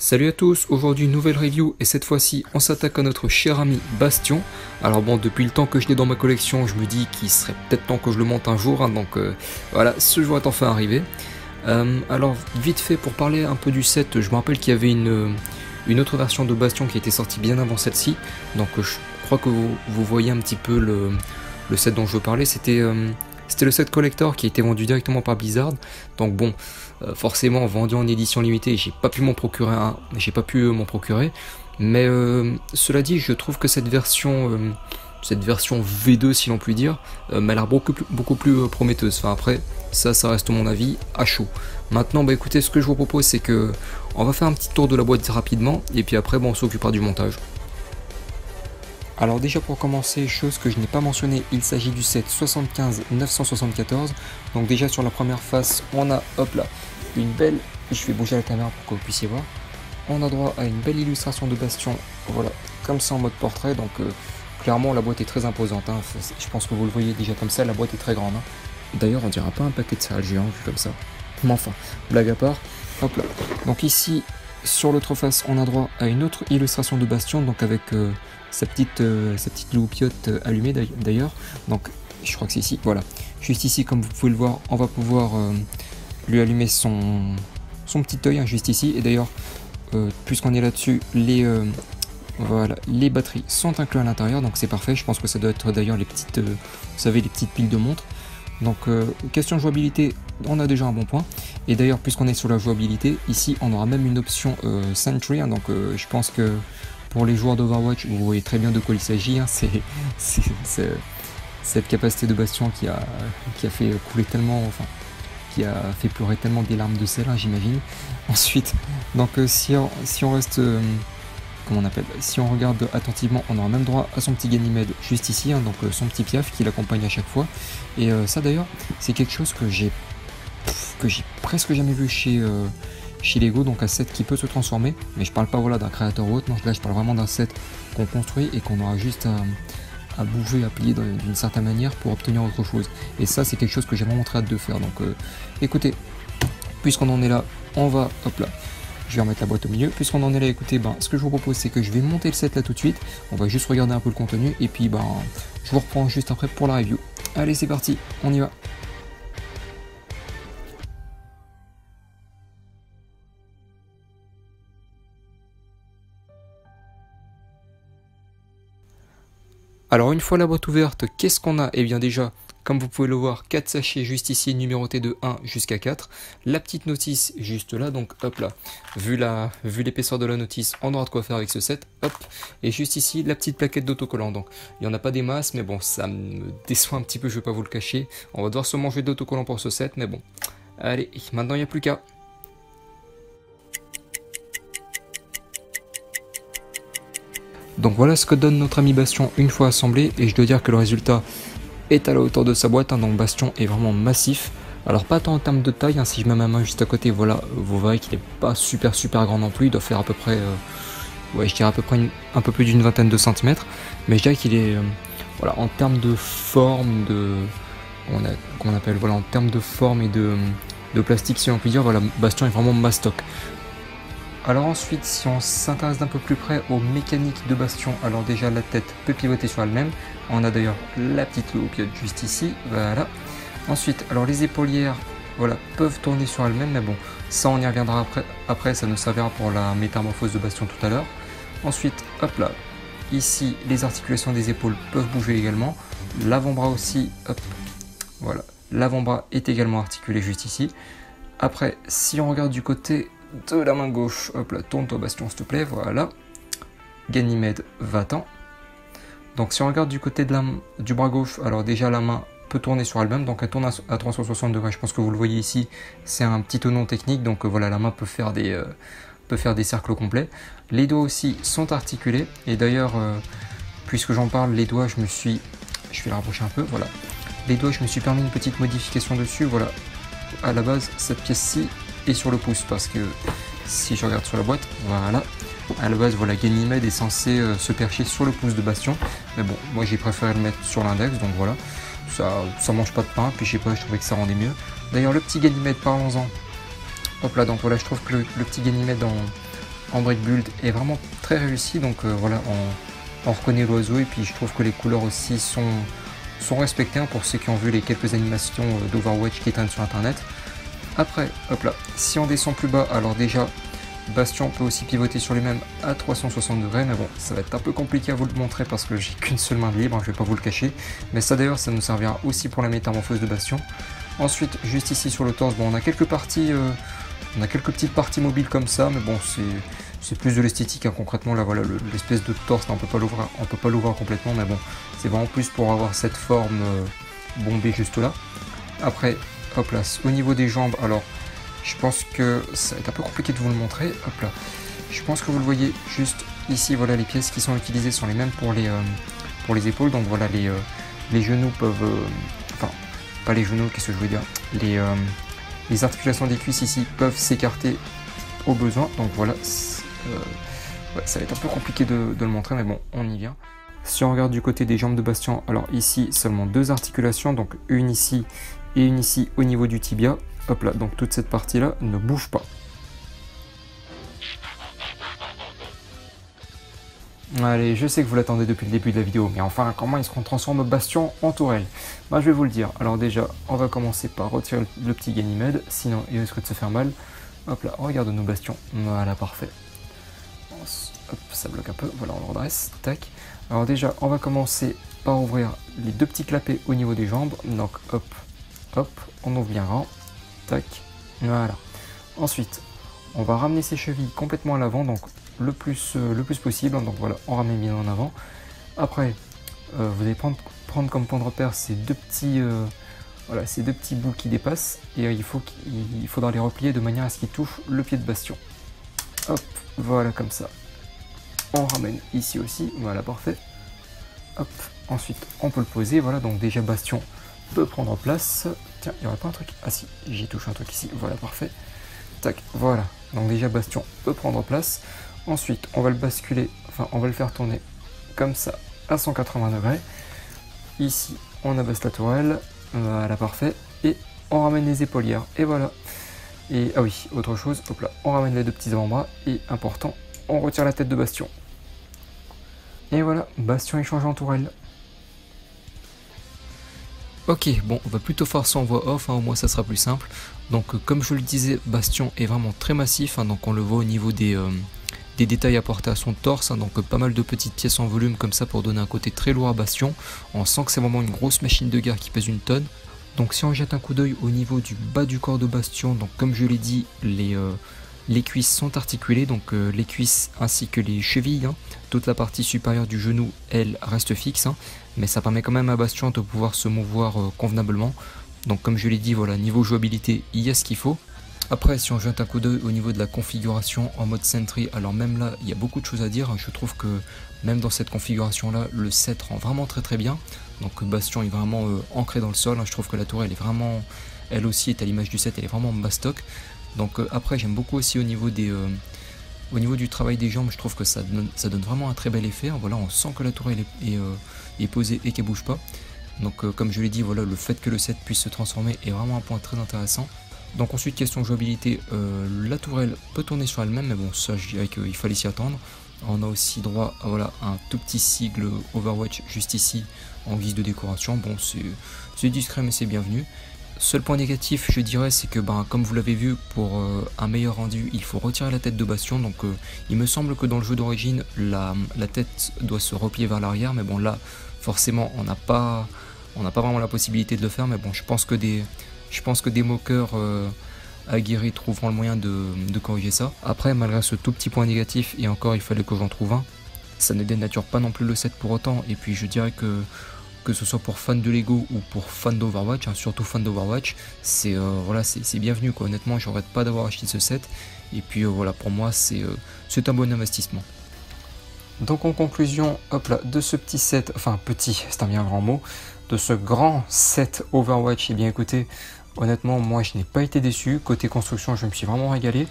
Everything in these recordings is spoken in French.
Salut à tous, aujourd'hui nouvelle review et cette fois-ci on s'attaque à notre cher ami Bastion. Alors bon, depuis le temps que je l'ai dans ma collection, je me dis qu'il serait peut-être temps que je le monte un jour, hein, donc voilà, ce jour est enfin arrivé. Alors vite fait pour parler un peu du set, je me rappelle qu'il y avait une autre version de Bastion qui était sortie bien avant celle-ci, donc je crois que vous voyez un petit peu le set dont je veux parler, c'était le set collector qui a été vendu directement par Blizzard, donc bon, forcément vendu en édition limitée, j'ai pas pu m'en procurer mais cela dit, je trouve que cette version V2 si l'on peut dire, m'a l'air beaucoup plus prometteuse. Enfin après, ça reste mon avis à chaud. Maintenant, bah écoutez, ce que je vous propose, c'est que on va faire un petit tour de la boîte rapidement, et puis après, bon, on s'occupera du montage. Alors déjà pour commencer, chose que je n'ai pas mentionné, il s'agit du set 75-974. Donc déjà sur la première face, on a, hop là, une belle, je vais bouger la caméra pour que vous puissiez voir. On a droit à une belle illustration de Bastion, voilà, comme ça en mode portrait, donc clairement la boîte est très imposante, hein. Je pense que vous le voyez déjà comme ça, la boîte est très grande, hein. D'ailleurs on dirait pas un paquet de céréales géant vu comme ça. Mais enfin, blague à part, hop là. Donc ici, sur l'autre face, on a droit à une autre illustration de Bastion, donc avec sa petite loupiote allumée d'ailleurs. Donc je crois que c'est ici, voilà. Juste ici, comme vous pouvez le voir, on va pouvoir lui allumer son petit œil, hein, juste ici. Et d'ailleurs, puisqu'on est là-dessus, voilà, les batteries sont incluses à l'intérieur, donc c'est parfait. Je pense que ça doit être d'ailleurs les petites, vous savez, les petites piles de montre. Donc question jouabilité, on a déjà un bon point. Et d'ailleurs, puisqu'on est sur la jouabilité, ici on aura même une option Sentry, hein, donc je pense que pour les joueurs d'Overwatch, vous voyez très bien de quoi il s'agit, hein. C'est cette capacité de Bastion qui a fait couler tellement, enfin, qui a fait pleurer tellement des larmes de sel, hein, j'imagine. Ensuite, donc si on reste, comment on appelle, si on regarde attentivement, on aura même droit à son petit Ganymede juste ici, hein, donc son petit piaf qui l'accompagne à chaque fois. Et ça d'ailleurs, c'est quelque chose que j'ai presque jamais vu chez Lego, donc un set qui peut se transformer, mais je parle pas voilà d'un créateur ou autre, non, là je parle vraiment d'un set qu'on construit et qu'on aura juste à bouger, à plier d'une certaine manière pour obtenir autre chose. Et ça c'est quelque chose que j'ai vraiment très hâte de faire. Donc écoutez, puisqu'on en est là, on va, hop là, je vais remettre la boîte au milieu. Puisqu'on en est là, écoutez, ce que je vous propose, c'est que je vais monter le set là tout de suite. On va juste regarder un peu le contenu et puis je vous reprends juste après pour la review. Allez, c'est parti, on y va. Alors une fois la boîte ouverte, qu'est-ce qu'on a? Eh bien déjà, comme vous pouvez le voir, 4 sachets juste ici numérotés de 1 jusqu'à 4. La petite notice juste là, donc hop là, vu l'épaisseur de la notice, on aura de quoi faire avec ce set, hop. Et juste ici, la petite plaquette d'autocollant. Donc il n'y en a pas des masses, mais bon, ça me déçoit un petit peu, je ne vais pas vous le cacher. On va devoir se manger d'autocollant pour ce set, mais bon. Allez, maintenant il n'y a plus qu'à. Donc voilà ce que donne notre ami Bastion une fois assemblé, et je dois dire que le résultat est à la hauteur de sa boîte, hein, donc Bastion est vraiment massif. Alors pas tant en termes de taille, hein, si je mets ma main juste à côté, voilà, vous verrez qu'il n'est pas super grand non plus, il doit faire à peu près, ouais, je dirais à peu près un peu plus d'une vingtaine de centimètres, mais je dirais qu'il est, voilà, en termes de forme, qu'on appelle, voilà, en termes de forme et de plastique si on peut dire, voilà, Bastion est vraiment mastoc. Alors ensuite, si on s'intéresse d'un peu plus près aux mécaniques de Bastion, alors déjà la tête peut pivoter sur elle-même. On a d'ailleurs la petite loupiote juste ici, voilà. Ensuite, alors les épaulières, voilà, peuvent tourner sur elles-mêmes, mais bon, ça on y reviendra après, ça nous servira pour la métamorphose de Bastion tout à l'heure. Ensuite, hop là, ici les articulations des épaules peuvent bouger également. L'avant-bras aussi, hop, voilà, l'avant-bras est également articulé juste ici. Après, si on regarde du côté de la main gauche, hop là, tourne-toi Bastion s'il te plaît, voilà. Ganymede, va-t'en. Donc si on regarde du côté du bras gauche, alors déjà la main peut tourner sur elle-même, donc elle tourne à 360 degrés, je pense que vous le voyez ici, c'est un petit tonneau technique, donc voilà, la main peut faire des cercles complets. Les doigts aussi sont articulés, et d'ailleurs, puisque j'en parle, les doigts, je vais les rapprocher un peu, voilà. Les doigts, je me suis permis une petite modification dessus, voilà. À la base, cette pièce-ci est sur le pouce, parce que si je regarde sur la boîte, voilà, à la base, voilà, Ganymede est censé se percher sur le pouce de Bastion, mais bon, moi j'ai préféré le mettre sur l'index, donc voilà, ça mange pas de pain, puis je sais pas, je trouvais que ça rendait mieux. D'ailleurs, le petit Ganymede, parlons-en, hop là, donc voilà, je trouve que le petit Ganymede en brick build est vraiment très réussi. Donc voilà, on reconnaît l'oiseau et puis je trouve que les couleurs aussi sont respectées hein, pour ceux qui ont vu les quelques animations d'Overwatch qui traînent sur internet. Après, hop là, si on descend plus bas, alors déjà, Bastion peut aussi pivoter sur lui-même à 360 degrés, mais bon, ça va être un peu compliqué à vous le montrer parce que j'ai qu'une seule main de libre, je vais pas vous le cacher. Mais ça d'ailleurs, ça nous servira aussi pour la métamorphose de Bastion. Ensuite, juste ici sur le torse, bon, on a quelques parties, on a quelques petites parties mobiles comme ça, mais bon, c'est plus de l'esthétique, hein. Concrètement, là, voilà, l'espèce de torse, là, on peut pas l'ouvrir complètement, mais bon, c'est vraiment plus pour avoir cette forme bombée juste là. Après, hop là, au niveau des jambes, alors, je pense que ça va être un peu compliqué de vous le montrer. Hop là. Je pense que vous le voyez juste ici. Voilà, les pièces qui sont utilisées sont les mêmes pour les épaules. Donc voilà, les genoux peuvent... enfin, pas les genoux, qu'est-ce que je veux dire, les articulations des cuisses ici peuvent s'écarter au besoin. Donc voilà, ouais, ça va être un peu compliqué de le montrer, mais bon, on y vient. Si on regarde du côté des jambes de Bastion, alors ici, seulement deux articulations. Donc une ici et une ici au niveau du tibia. Hop là, donc toute cette partie-là ne bouge pas. Allez, je sais que vous l'attendez depuis le début de la vidéo, mais enfin, comment est-ce qu'on transforme Bastion en tourelle? Bah, je vais vous le dire. Alors déjà, on va commencer par retirer le petit Ganymède, sinon il risque de se faire mal. Hop là, regarde nos bastions. Voilà, parfait. Hop, ça bloque un peu. Voilà, on le redresse. Tac. Alors déjà, on va commencer par ouvrir les deux petits clapets au niveau des jambes. Donc hop, hop, on ouvre bien grand. Tac, voilà. Ensuite, on va ramener ses chevilles complètement à l'avant, donc le plus possible. Donc voilà, on ramène bien en avant. Après, vous allez prendre comme point de repère ces deux petits, voilà, ces deux petits bouts qui dépassent, et il faudra les replier de manière à ce qu'ils touchent le pied de Bastion. Hop, voilà comme ça. On ramène ici aussi, voilà, parfait. Hop, ensuite on peut le poser, voilà, donc déjà Bastion peut prendre place. Tiens, il n'y aurait pas un truc? Ah si, j'ai touché un truc ici, voilà, parfait. Tac, voilà. Donc déjà Bastion peut prendre place. Ensuite, on va le basculer, enfin on va le faire tourner comme ça à 180 degrés. Ici, on abaisse la tourelle, voilà, parfait. Et on ramène les épaulières, et voilà. Et ah oui, autre chose, hop là, on ramène les deux petits avant-bras, et important, on retire la tête de Bastion. Et voilà, Bastion est changé en tourelle. Ok, bon, on va plutôt faire ça en voix off, hein, au moins ça sera plus simple. Donc comme je le disais, Bastion est vraiment très massif, hein, donc on le voit au niveau des détails apportés à son torse, hein, donc pas mal de petites pièces en volume comme ça pour donner un côté très lourd à Bastion. On sent que c'est vraiment une grosse machine de guerre qui pèse une tonne. Donc si on jette un coup d'œil au niveau du bas du corps de Bastion, donc comme je l'ai dit, les cuisses sont articulées, donc les cuisses ainsi que les chevilles, hein. Toute la partie supérieure du genou, elle, reste fixe, hein, mais ça permet quand même à Bastion de pouvoir se mouvoir convenablement. Donc comme je l'ai dit, voilà, niveau jouabilité, il y a ce qu'il faut. Après, si on jette un coup d'œil au niveau de la configuration en mode Sentry, alors même là, il y a beaucoup de choses à dire. Je trouve que même dans cette configuration-là, le set rend vraiment très bien. Donc Bastion est vraiment ancré dans le sol, hein. Je trouve que la tour, elle est vraiment, elle aussi est à l'image du set, elle est vraiment bastock. Donc après, j'aime beaucoup aussi au niveau du travail des jambes, je trouve que ça donne vraiment un très bel effet. Voilà, on sent que la tourelle est posée et qu'elle bouge pas. Donc comme je l'ai dit, voilà, le fait que le set puisse se transformer est vraiment un point très intéressant. Donc ensuite, question jouabilité, la tourelle peut tourner sur elle-même, mais bon, ça je dirais qu'il fallait s'y attendre. On a aussi droit à voilà, un tout petit sigle Overwatch juste ici en guise de décoration. Bon, c'est discret mais c'est bienvenu. Seul point négatif, je dirais, c'est que comme vous l'avez vu, pour un meilleur rendu, il faut retirer la tête de Bastion. Donc il me semble que dans le jeu d'origine, la tête doit se replier vers l'arrière, mais bon là, forcément, on n'a pas vraiment la possibilité de le faire. Mais bon, je pense que des moqueurs aguerris trouveront le moyen de corriger ça. Après, malgré ce tout petit point négatif, et encore il fallait que j'en trouve un, ça ne dénature pas non plus le set pour autant. Et puis je dirais que ce soit pour fans de Lego ou pour fans d'Overwatch, hein, surtout fans d'Overwatch, c'est voilà, c'est bienvenu quoi. Honnêtement, je regrette pas d'avoir acheté ce set. Et puis voilà, pour moi c'est un bon investissement. Donc en conclusion, hop là, de ce petit set, enfin petit, c'est un bien grand mot, de ce grand set Overwatch, et bien écoutez, honnêtement moi je n'ai pas été déçu. Côté construction, je me suis vraiment régalé.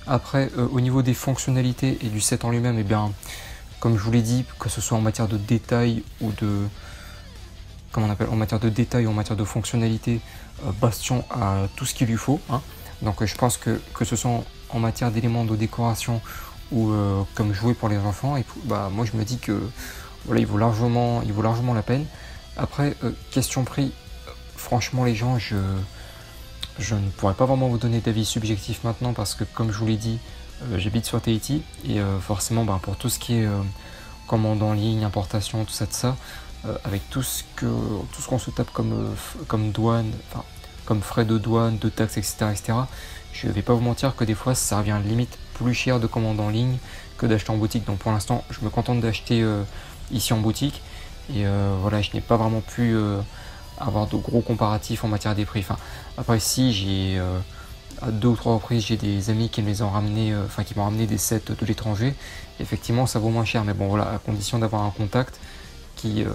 Après au niveau des fonctionnalités et du set en lui-même, et bien comme je vous l'ai dit, que ce soit en matière de détail ou de en matière de détail ou en matière de fonctionnalité, Bastion a tout ce qu'il lui faut, hein. Donc je pense que ce soit en matière d'éléments de décoration ou comme jouet pour les enfants, et bah moi je me dis que voilà, il vaut largement la peine. Après, question prix, franchement les gens, je ne pourrais pas vraiment vous donner d'avis subjectif maintenant parce que comme je vous l'ai dit, j'habite sur Tahiti et forcément bah, pour tout ce qui est commande en ligne, importation, tout ça de ça, avec tout ce qu'on se tape comme douane, enfin comme frais de douane, de taxes, etc. Je vais pas vous mentir que des fois ça revient limite plus cher de commander en ligne que d'acheter en boutique. Donc pour l'instant je me contente d'acheter ici en boutique et voilà, je n'ai pas vraiment pu avoir de gros comparatifs en matière des prix. Enfin, après si j'ai à 2 ou 3 reprises j'ai des amis qui me les ont ramenés, qui m'ont ramené des sets de l'étranger. Effectivement ça vaut moins cher, mais bon voilà, à condition d'avoir un contact qui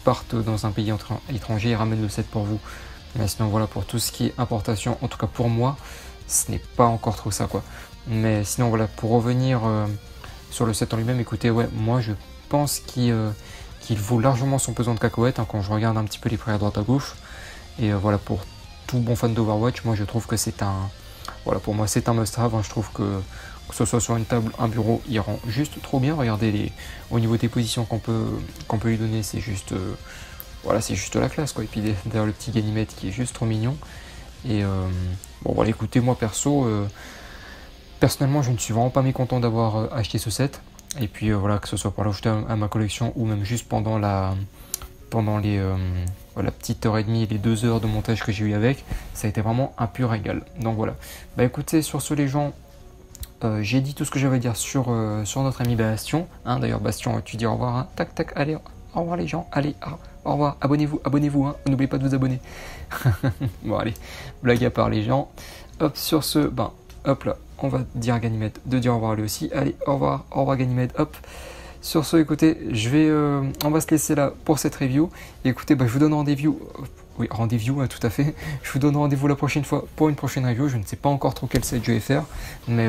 partent dans un pays étranger et ramènent le set pour vous. Mais sinon voilà, pour tout ce qui est importation, en tout cas pour moi, ce n'est pas encore trop ça quoi. Mais sinon voilà, pour revenir sur le set en lui-même, écoutez, ouais, moi je pense qu'il vaut largement son pesant de cacahuètes quand je regarde un petit peu les prix à droite à gauche. Et voilà, pour tout bon fan d'Overwatch, moi je trouve que c'est un... Voilà, pour moi c'est un must-have, je trouve que ce soit sur une table, un bureau, il rend juste trop bien. Regardez au niveau des positions qu'on peut lui donner, c'est juste... voilà, c'est juste la classe quoi. Et puis derrière le petit Ganymede qui est juste trop mignon. Et bon voilà, écoutez, moi personnellement je ne suis vraiment pas mécontent d'avoir acheté ce set. Et puis voilà, que ce soit pour l'ajouter à ma collection ou même juste pendant la petite heure et demie, les 2 heures de montage que j'ai eu avec, ça a été vraiment un pur régal. Donc voilà, bah écoutez, sur ce les gens, j'ai dit tout ce que j'avais à dire sur notre ami Bastion. Hein, d'ailleurs Bastion, tu dis au revoir, hein. Tac tac, allez, au revoir les gens, allez, au revoir, abonnez-vous, hein. N'oubliez pas de vous abonner. Bon allez, blague à part les gens. Hop, sur ce, ben hop là, on va dire à Ganymede de dire au revoir lui aussi. Allez, au revoir Ganymede, hop. Sur ce, écoutez, on va se laisser là pour cette review. Et écoutez, bah, je vous donne rendez-vous. Oui, rendez-vous, hein, tout à fait. Je vous donne rendez-vous la prochaine fois pour une prochaine review. Je ne sais pas encore trop quel set je vais faire. Mais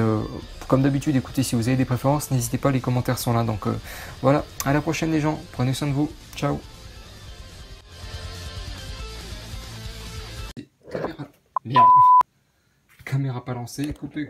comme d'habitude, écoutez, si vous avez des préférences, n'hésitez pas, les commentaires sont là. Donc voilà, à la prochaine les gens. Prenez soin de vous. Ciao. Caméra... Merde. Caméra pas lancée. Coupé.